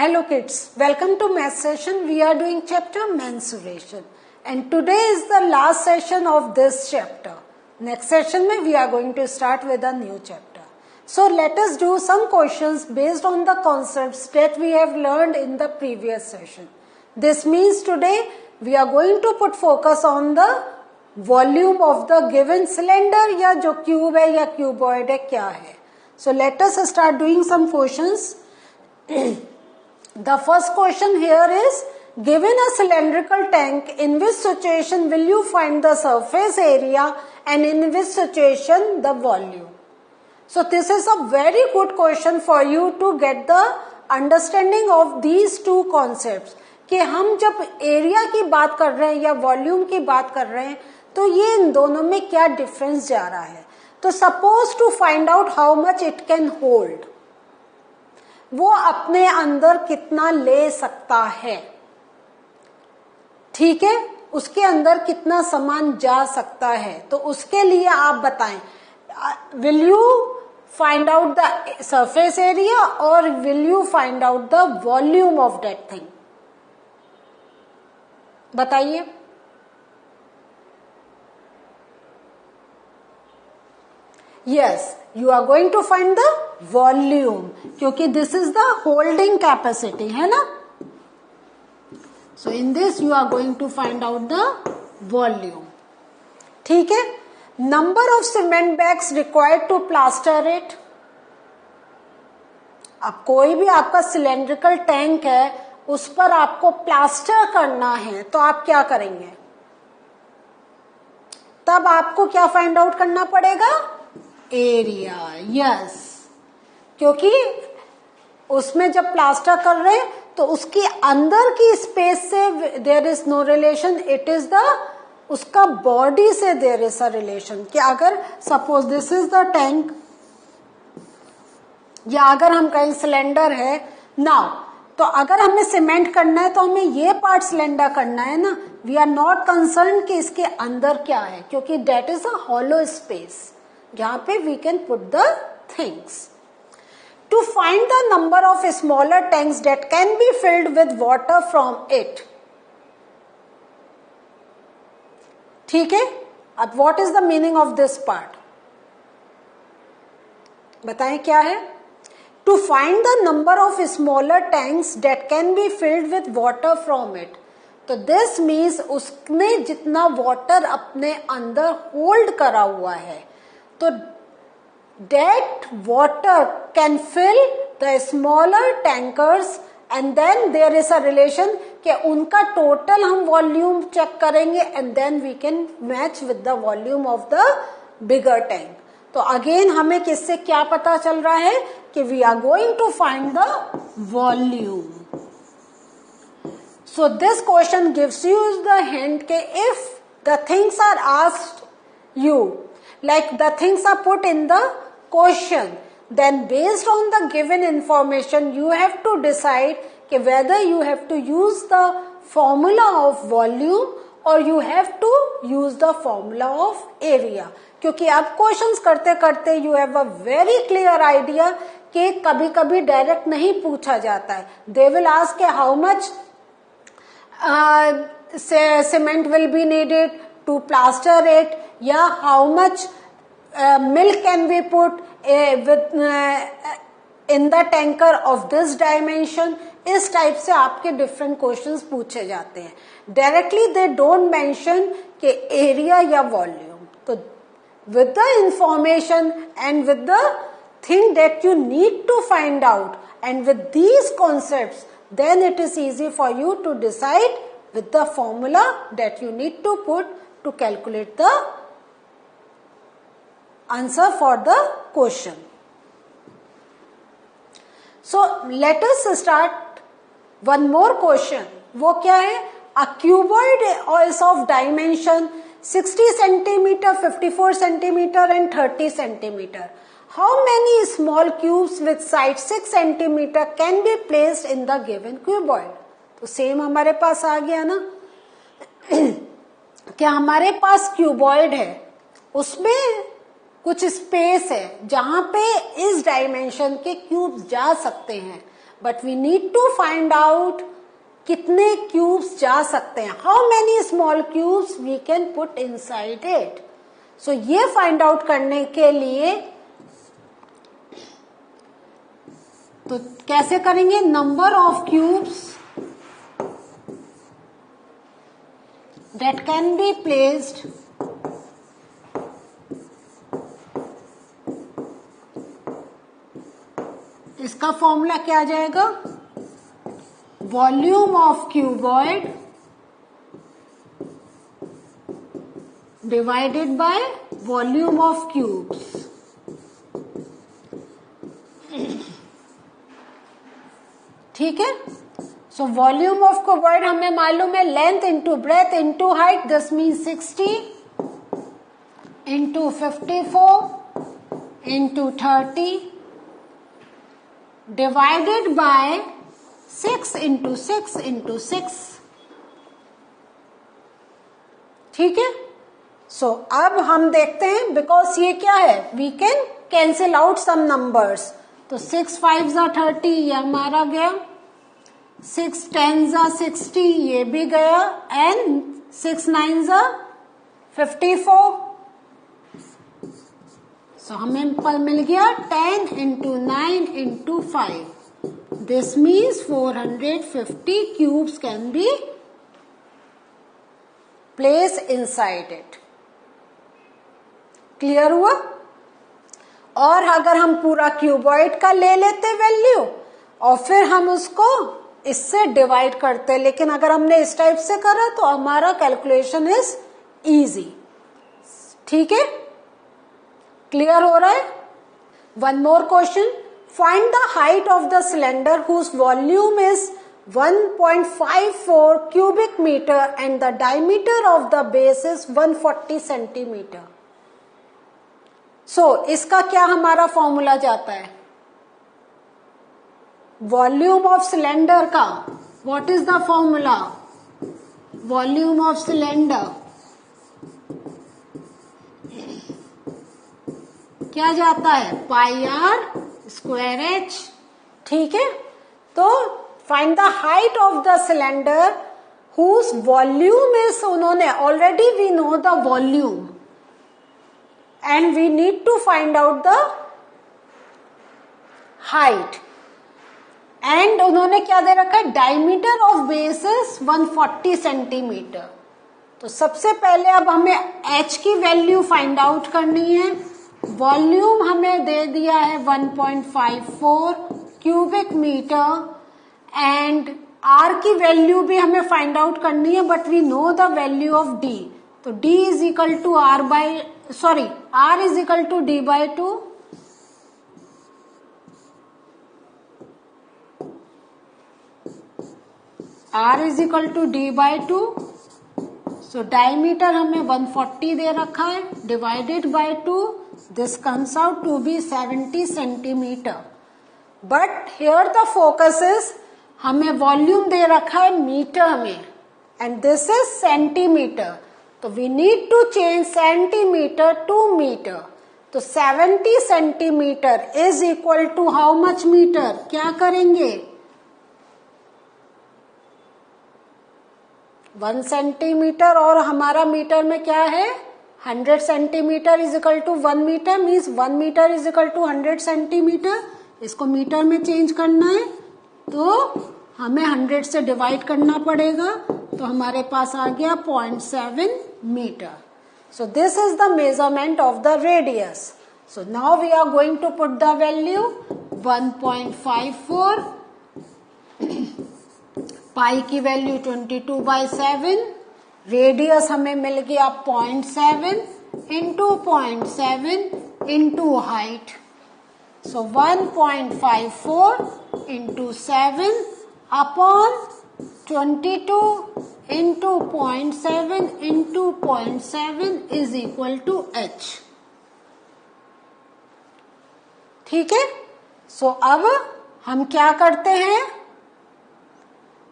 Hello kids, welcome to math session. We are doing chapter mensuration and today is the last session of this chapter. Next session mein we are going to start with a new chapter. So let us do some questions based on the concepts that we have learned in the previous session. This means today we are going to put focus on the volume of the given cylinder या जो cube है या cuboid है क्या है. So let us start doing some questions. The first question here is, given a cylindrical tank, in which situation will you find the surface area and in which situation the volume? So this is a very good question for you to get the understanding of these two concepts. कि हम जब area की बात कर रहे हैं या volume की बात कर रहे हैं तो ये इन दोनों में क्या डिफरेंस जा रहा है. तो suppose to find out how much it can hold, वो अपने अंदर कितना ले सकता है, ठीक है, उसके अंदर कितना सामान जा सकता है. तो उसके लिए आप बताएं, will you find out the surface area और will you find out the volume of that thing. बताइए. Yes, you are going to find the volume क्योंकि this is the holding capacity है ना. So in this you are going to find out the volume. ठीक है. Number of cement bags required to plaster it. अब कोई भी आपका cylindrical tank है उस पर आपको प्लास्टर करना है तो आप क्या करेंगे, तब आपको क्या फाइंड आउट करना पड़ेगा, एरिया. यस, क्योंकि उसमें जब प्लास्टर कर रहे हैं तो उसके अंदर की स्पेस से there is no relation, it is the उसका बॉडी से देयर इज अ रिलेशन. कि अगर suppose this is the tank या अगर हम कहीं सिलेंडर है ना, तो अगर हमें सीमेंट करना है तो हमें ये पार्ट सिलेंडर करना है ना. वी आर नॉट कंसर्न कि इसके अंदर क्या है, क्योंकि that is a hollow space जहां पे we can put the things. To find the number of smaller tanks that can be filled with water from it. ठीक है. अब what is the meaning of this part, बताएं क्या है. To find the number of smaller tanks that can be filled with water from it. तो this means उसने जितना water अपने अंदर होल्ड करा हुआ है, तो that water can fill the smaller tankers and then there is a relation कि उनका टोटल हम वॉल्यूम चेक करेंगे and then we can match with the volume of the bigger tank. तो अगेन हमें किससे क्या पता चल रहा है कि we are going to find the volume. So this question gives you the hint कि if the things are asked you, like the things are put in the question, then based on the given information you have to decide कि whether you have to use the formula of volume or you have to use the formula of area. क्योंकि अब questions करते करते you have a very clear idea कि कभी कभी direct नहीं पूछा जाता है. They will ask how much cement will be needed to plaster it, या how much milk can be put in the tanker of this dimension. इस type से आपके डिफरेंट क्वेश्चंस पूछे जाते हैं. डायरेक्टली दे डोंट मेंशन कि area या volume. तो with the information and with the thing that you need to find out and with these concepts, then it is easy for you to decide with the formula that you need to put to calculate the answer for the question. So let us start one more question. वो क्या है, a cuboid is of dimension 60 centimeter, 54 centimeter and 30 centimeter. How many small cubes with side 6 centimeter can be placed in the given cuboid? तो same हमारे पास आ गया ना क्या हमारे पास क्यूबॉइड है, उसमें कुछ स्पेस है जहां पे इस डायमेंशन के क्यूब जा सकते हैं. But we need to find out कितने क्यूब्स जा सकते हैं, how many small cubes we can put inside it. So ये फाइंड आउट करने के लिए तो कैसे करेंगे, number of cubes that can be placed इसका फॉर्मूला क्या आ जाएगा, volume of cuboid divided by volume of cubes. ठीक है. सो वॉल्यूम ऑफ क्यूबॉइड हमें मालूम है, length into breadth into height, this means 60 into 54 into 30 divided by 6 into 6 into 6. ठीक है. सो अब हम देखते हैं, बिकॉज ये क्या है, we can cancel out some numbers. तो 6 5 जा 30 ये हमारा गया, 6 10 जा 60 ये भी गया, एंड 6 9 जा 54. सो हमें पर मिल गया 10 into 9 into 5. This means 450 cubes can be place inside it. Clear हुआ. और अगर हम पूरा क्यूबॉइड का ले लेते वैल्यू और फिर हम उसको इससे डिवाइड करते, लेकिन अगर हमने इस टाइप से करा तो हमारा कैलकुलेशन इज इजी. ठीक है, क्लियर हो रहा है. One more question, find the height of the cylinder whose volume is 1.54 cubic meter and the diameter of the base is 140 centimeter. सो इसका क्या हमारा फॉर्मूला जाता है, वॉल्यूम ऑफ सिलेंडर का. What is the formula, volume of cylinder क्या जाता है, पाई are square H. ठीक है. तो find the height of the cylinder whose volume is, उन्होंने already we know the volume and we need to find out the height. and उन्होंने क्या दे रखा है, diameter of base is 140 centimetre. तो सबसे पहले अब हमें h की वैल्यू फाइंड आउट करनी है. वॉल्यूम हमें दे दिया है 1.54 क्यूबिक मीटर एंड r की वैल्यू भी हमें फाइंड आउट करनी है, but we know the value of d. तो d is equal to r is equal to d by 2. r is equal to d by 2. So diameter हमें 140 दे रखा है, divided by 2, this comes out to be 70 centimetre. But here the focus is, हमें volume दे रखा है metre में and this is centimetre. तो we need to change centimetre to metre. तो 70 centimetre is equal to how much metre, क्या करेंगे, 1 centimetre और हमारा मीटर में क्या है 100 centimetre is equal to 1 metre, means 1 metre is equal to 100 centimetre. इसको मीटर में चेंज करना है तो हमें 100 से डिवाइड करना पड़ेगा. तो हमारे पास आ गया 0.7 metre. So this is the measurement of the radius. So now we are going to put the value 1.54, pi की वैल्यू 22/7, रेडियस हमें मिल गया 0.7 into 0.7 into height. So 1.54 into 7 upon 22 into 0.7 into 0.7 is equal to h. ठीक है. सो अब हम क्या करते हैं,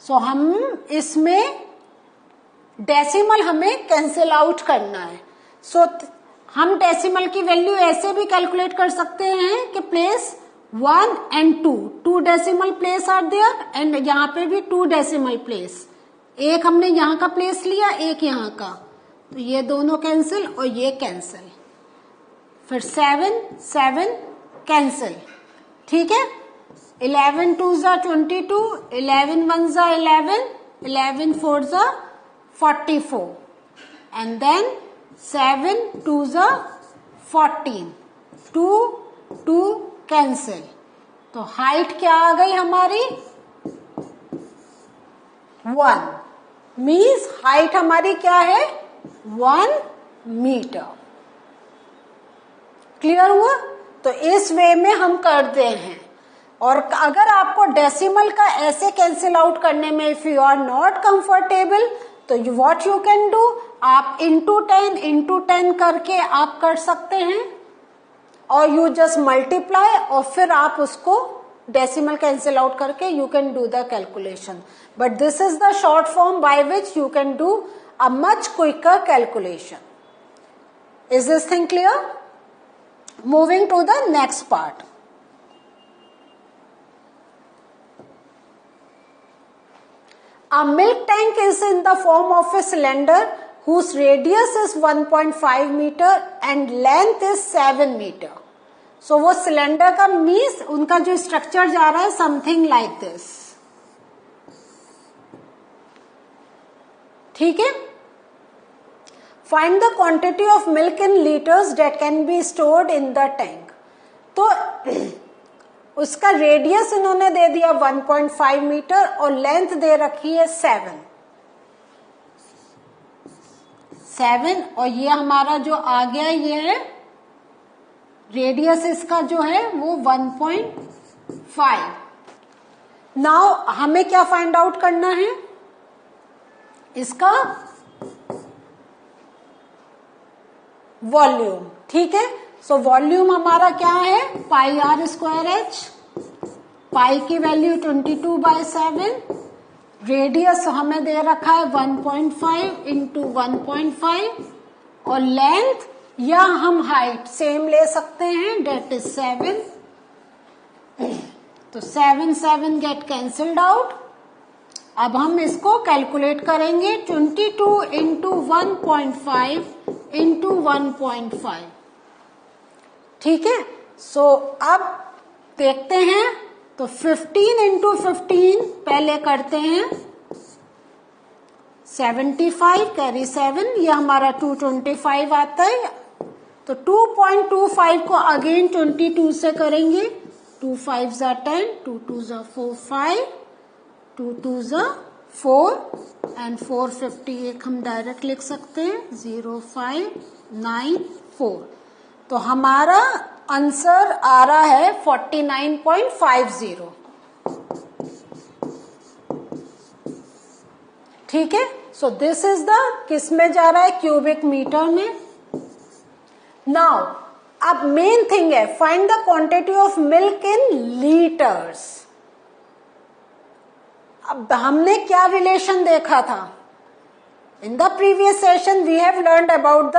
सो हम इसमें डेसिमल हमें कैंसिल आउट करना है. सो हम डेसिमल की वैल्यू ऐसे भी कैलकुलेट कर सकते हैं कि place 1 and 2 decimal place are there and यहाँ पे भी 2 decimal place. एक हमने यहाँ का प्लेस लिया, एक यहाँ का, तो ये दोनों कैंसिल और ये कैंसिल. फिर 7 कैंसिल. ठीक है. 11 2 जा 22, 11 1 जा 11, 11 4 जा 44 and then 7 2 जा 14, 2 कैंसिल. तो हाइट क्या आ गई हमारी? 1. मीन्स हाइट हमारी क्या है? 1 मीटर. क्लियर हुआ? तो इस वे में हम करते हैं. और अगर आपको डेसिमल का ऐसे कैंसिल आउट करने में if you are not comfortable, तो व्हाट यू कैन डू, आप इंटू 10 करके आप कर सकते हैं, और यू जस्ट मल्टीप्लाई और फिर आप उसको डेसिमल कैंसिल आउट करके you can do the calculation. But this is the short form by which you can do a much quicker calculation. Is this thing clear? Moving to the next part. A milk tank is in the form of a cylinder whose radius is 1.5 meter and length is 7 meter. So वो cylinder का means उनका जो structure जा रहा है something like this. ठीक है. Find the quantity of milk in liters that can be stored in the tank. तो उसका रेडियस इन्होंने दे दिया 1.5 मीटर और लेंथ दे रखी है 7 और ये हमारा जो आ गया ये है रेडियस इसका जो है वो 1.5. नाउ हमें क्या फाइंड आउट करना है? इसका वॉल्यूम. ठीक है. सो वॉल्यूम हमारा क्या है? पाई आर स्क्वायर एच. पाई की वैल्यू 22/7. रेडियस हमें दे रखा है 1.5 इंटू 1.5 और लेंथ या हम हाइट सेम ले सकते हैं, डेट इज 7. तो 7 गेट कैंसल्ड आउट. अब हम इसको कैलकुलेट करेंगे. 22 इंटू 1.5 इंटू 1.5. ठीक है. सो अब देखते हैं. तो 15 इंटू 15 पहले करते हैं. 75 कैरी 7, ये हमारा 225 आता है. तो 2.25 को अगेन 22 से करेंगे. 2 5 जा 10, 2 2 जा 4 5, 2 2 जा 4 एंड 451 हम डायरेक्ट लिख सकते हैं 0594. तो हमारा आंसर आ रहा है 49.50. ठीक है. सो दिस इज द किस में जा रहा है? क्यूबिक मीटर में. नाउ अब मेन थिंग है find the quantity of milk in litres. अब हमने क्या रिलेशन देखा था? In the previous session we have learned about the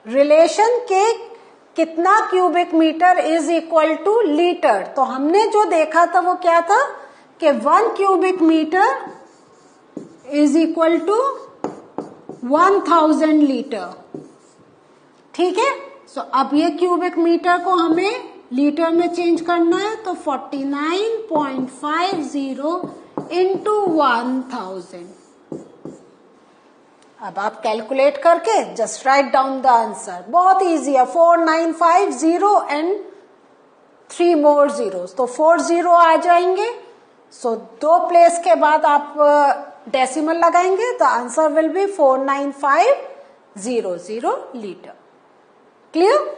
relation के कितना cubic metre is equal to litre. तो हमने जो देखा था वो क्या था कि 1 cubic metre is equal to 1000 litre. ठीक है. सो अब ये क्यूबिक मीटर को हमें लीटर में चेंज करना है. तो 49.50 इंटू 1000. अब आप कैलकुलेट करके just write down the answer. बहुत इजी है. 4950 एंड 3 मोर जीरोस. तो 40 आ जाएंगे. सो 2 प्लेस के बाद आप डेसिमल लगाएंगे. The answer will be 49500 litre. Clear?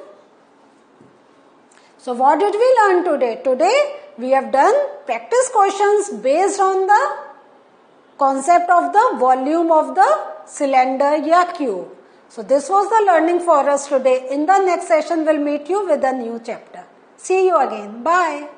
So what did we learn today? Today we have done practice questions based on the concept of the volume of the cylinder या cube. So this was the learning for us today. In the next session we'll meet you with a new chapter. See you again. Bye.